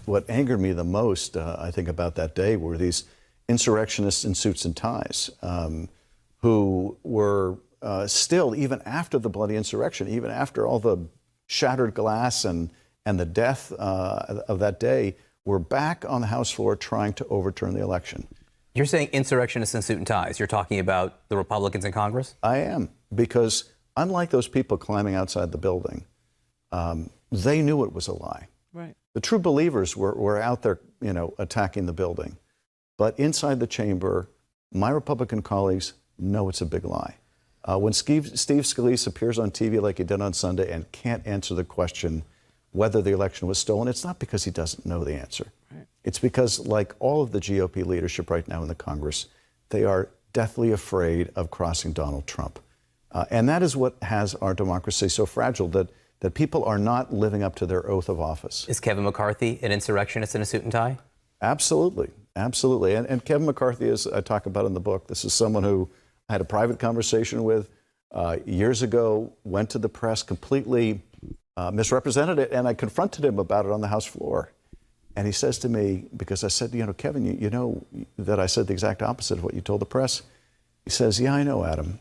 What angered me the most, I think, about that day were these insurrectionists in suits and ties who were still, even after the bloody insurrection, even after all the shattered glass and the death of that day, were back on the House floor trying to overturn the election. You're saying insurrectionists in suit and ties. You're talking about the Republicans in Congress? I am, because unlike those people climbing outside the building, they knew it was a lie. Right. The true believers were out there, attacking the building. But inside the chamber, my Republican colleagues know it's a big lie. When Steve Scalise appears on TV like he did on Sunday and can't answer the question whether the election was stolen, it's not because he doesn't know the answer. Right. It's because, like all of the GOP leadership right now in the Congress, they are deathly afraid of crossing Donald Trump. And that is what has our democracy so fragile, that people are not living up to their oath of office. Is Kevin McCarthy an insurrectionist in a suit and tie? Absolutely. Absolutely. And Kevin McCarthy, as I talk about in the book, this is someone who I had a private conversation with years ago, went to the press, completely misrepresented it, and I confronted him about it on the House floor. And he says to me, because I said, Kevin, you know that I said the exact opposite of what you told the press? He says, yeah, I know, Adam,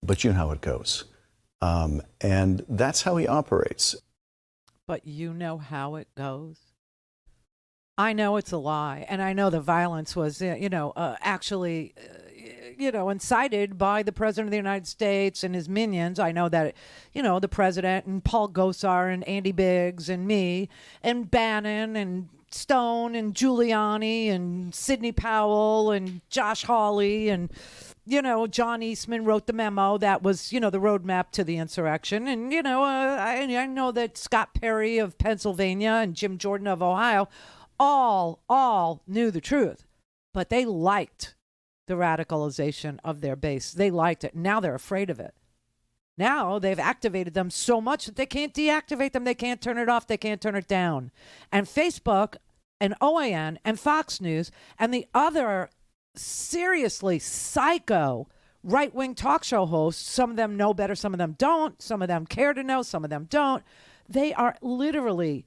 but you know how it goes. And that's how he operates. But you know how it goes? I know it's a lie, and I know the violence was, actually, incited by the President of the United States and his minions. I know that, the President and Paul Gosar and Andy Biggs and me and Bannon and Stone and Giuliani and Sidney Powell and Josh Hawley and, John Eastman wrote the memo that was, the roadmap to the insurrection. And, I know that Scott Perry of Pennsylvania and Jim Jordan of Ohio all knew the truth, but they liked the radicalization of their base. They liked it. Now they're afraid of it. Now they've activated them so much that they can't deactivate them. They can't turn it off. They can't turn it down. And Facebook and OAN and Fox News and the other seriously psycho right-wing talk show hosts, some of them know better, some of them don't, some of them care to know, some of them don't. They are literally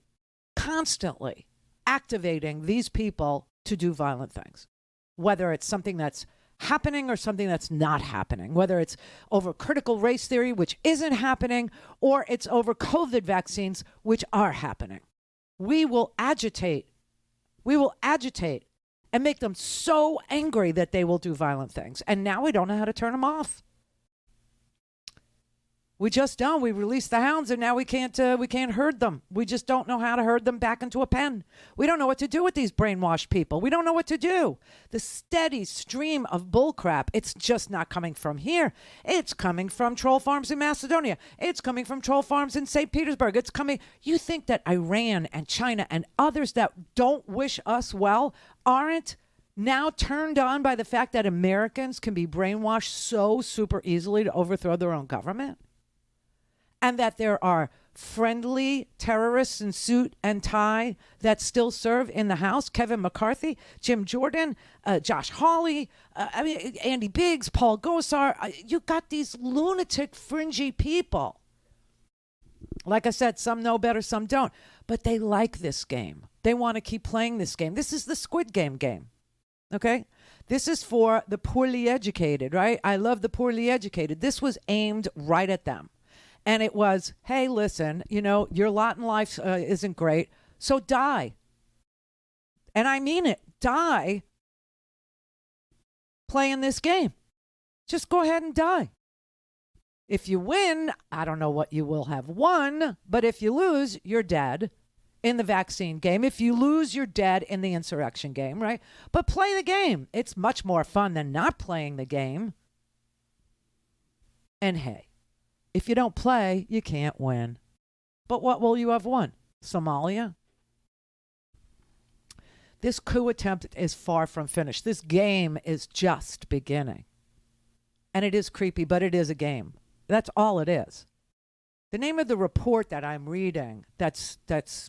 constantly activating these people to do violent things, whether it's something that's happening or something that's not happening, whether it's over critical race theory, which isn't happening, or it's over COVID vaccines, which are happening. We will agitate and make them so angry that they will do violent things. And now we don't know how to turn them off. We just don't. We released the hounds, and now we can't herd them. We just don't know how to herd them back into a pen. We don't know what to do with these brainwashed people. We don't know what to do. The steady stream of bullcrap, it's just not coming from here. It's coming from troll farms in Macedonia. It's coming from troll farms in St. Petersburg. It's coming. You think that Iran and China and others that don't wish us well aren't now turned on by the fact that Americans can be brainwashed so super easily to overthrow their own government? And that there are friendly terrorists in suit and tie that still serve in the House? Kevin McCarthy, Jim Jordan, Josh Hawley, Andy Biggs, Paul Gosar. You got these lunatic, fringy people. Like I said, some know better, some don't. But they like this game. They want to keep playing this game. This is the Squid Game game. Okay? This is for the poorly educated, right? I love the poorly educated. This was aimed right at them. And it was, hey, listen, your lot in life isn't great, so die. And I mean it, die playing this game. Just go ahead and die. If you win, I don't know what you will have won, but if you lose, you're dead in the vaccine game. If you lose, you're dead in the insurrection game, right? But play the game. It's much more fun than not playing the game. And hey, if you don't play, you can't win. But what will you have won? Somalia? This coup attempt is far from finished. This game is just beginning. And it is creepy, but it is a game. That's all it is. The name of the report that I'm reading that's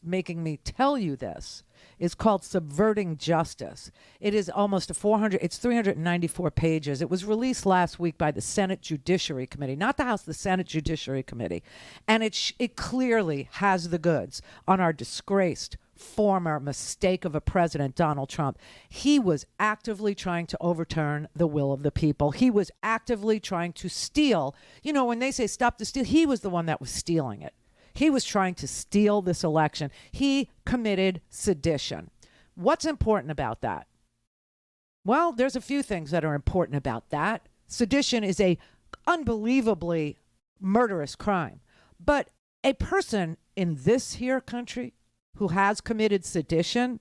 making me tell you this is called Subverting Justice. It is almost it's 394 pages. It was released last week by the Senate Judiciary Committee, not the House, the Senate Judiciary Committee. And it clearly has the goods on our disgraced former mistake of a president, Donald Trump. He was actively trying to overturn the will of the people. He was actively trying to steal. You know, when they say stop the steal, he was the one that was stealing it. He was trying to steal this election. He committed sedition. What's important about that? Well, there's a few things that are important about that. Sedition is a unbelievably murderous crime. But a person in this here country who has committed sedition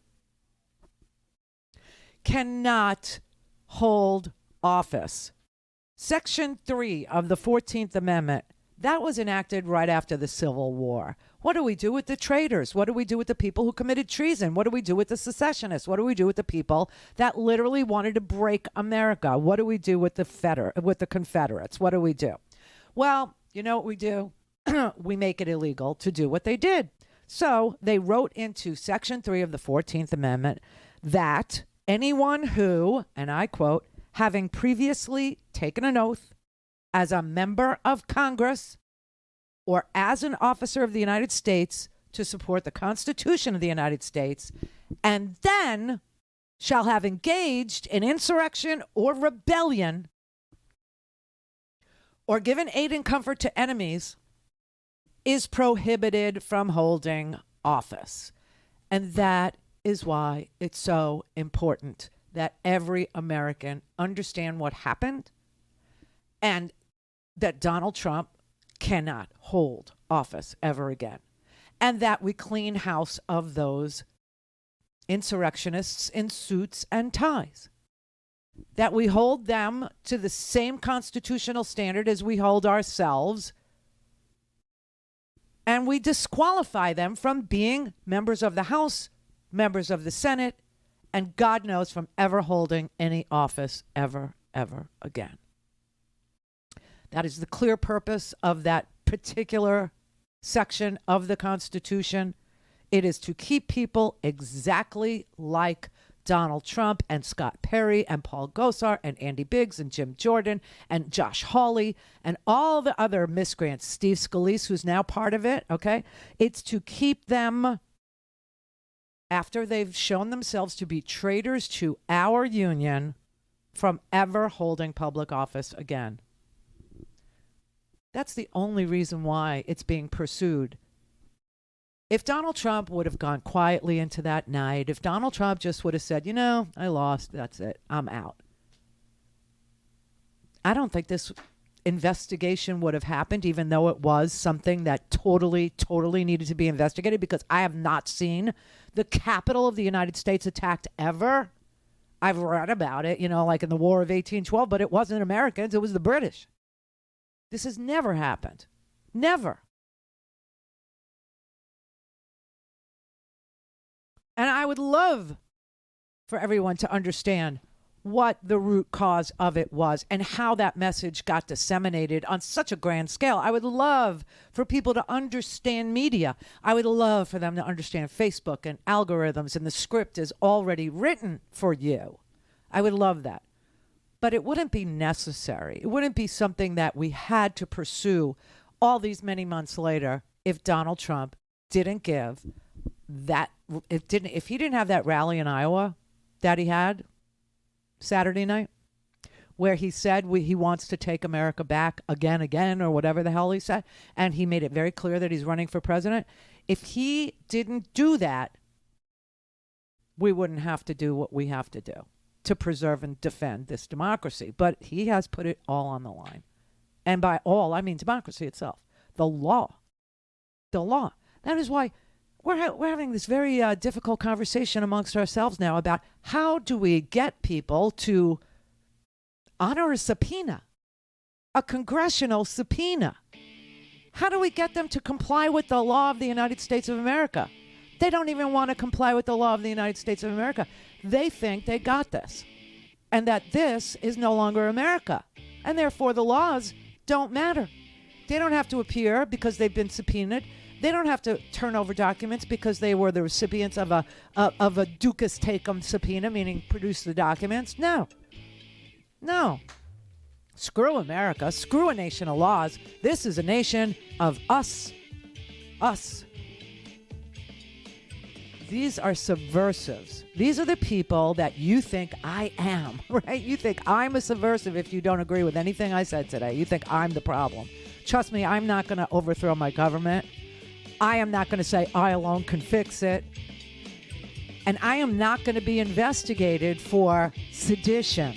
cannot hold office. Section 3 of the 14th Amendment, that was enacted right after the Civil War. What do we do with the traitors? What do we do with the people who committed treason? What do we do with the secessionists? What do we do with the people that literally wanted to break America? What do we do with the Confederates? What do we do? Well, you know what we do? We make it illegal to do what they did. So they wrote into Section 3 of the 14th Amendment that anyone who, and I quote, having previously taken an oath as a member of Congress or as an officer of the United States to support the Constitution of the United States, and then shall have engaged in insurrection or rebellion or given aid and comfort to enemies is prohibited from holding office. And that is why it's so important that every American understand what happened and that Donald Trump cannot hold office ever again. And that we clean house of those insurrectionists in suits and ties. That we hold them to the same constitutional standard as we hold ourselves. And we disqualify them from being members of the House, members of the Senate, and God knows from ever holding any office ever again. That is the clear purpose of that particular section of the Constitution. It is to keep people exactly like Donald Trump and Scott Perry and Paul Gosar and Andy Biggs and Jim Jordan and Josh Hawley and all the other miscreants, Steve Scalise, who's now part of it, okay? It's to keep them, after they've shown themselves to be traitors to our union, from ever holding public office again. That's the only reason why it's being pursued. If Donald Trump would have gone quietly into that night, if Donald Trump just would have said, you know, I lost, that's it, I'm out, I don't think this investigation would have happened, even though it was something that totally needed to be investigated, because I have not seen the Capitol of the United States attacked ever. I've read about it, you know, like in the War of 1812, but it wasn't Americans, it was the British. This has never happened. Never. And I would love for everyone to understand what the root cause of it was and how that message got disseminated on such a grand scale. I would love for people to understand media. I would love for them to understand Facebook and algorithms, and the script is already written for you. I would love that. But it wouldn't be necessary. It wouldn't be something that we had to pursue all these many months later if Donald Trump didn't give that, if he didn't have that rally in Iowa that he had Saturday night, where he said he wants to take America back again, or whatever the hell he said, and he made it very clear that he's running for president. If he didn't do that, we wouldn't have to do what we have to do to preserve and defend this democracy. But he has put it all on the line. And by all, I mean democracy itself. The law. The law. That is why we're having this very difficult conversation amongst ourselves now about how do we get people to honor a subpoena, a congressional subpoena. How do we get them to comply with the law of the United States of America? They don't even want to comply with the law of the United States of America. They think they got this, and that this is no longer America, and therefore the laws don't matter. They don't have to appear because they've been subpoenaed. They don't have to turn over documents because they were the recipients of a ducus tecum subpoena, meaning produce the documents. No. Screw America. Screw a nation of laws. This is a nation of us. Us. These are subversives. These are the people that you think I am, right? You think I'm a subversive if you don't agree with anything I said today. You think I'm the problem. Trust me, I'm not going to overthrow my government. I am not going to say I alone can fix it. And I am not going to be investigated for sedition.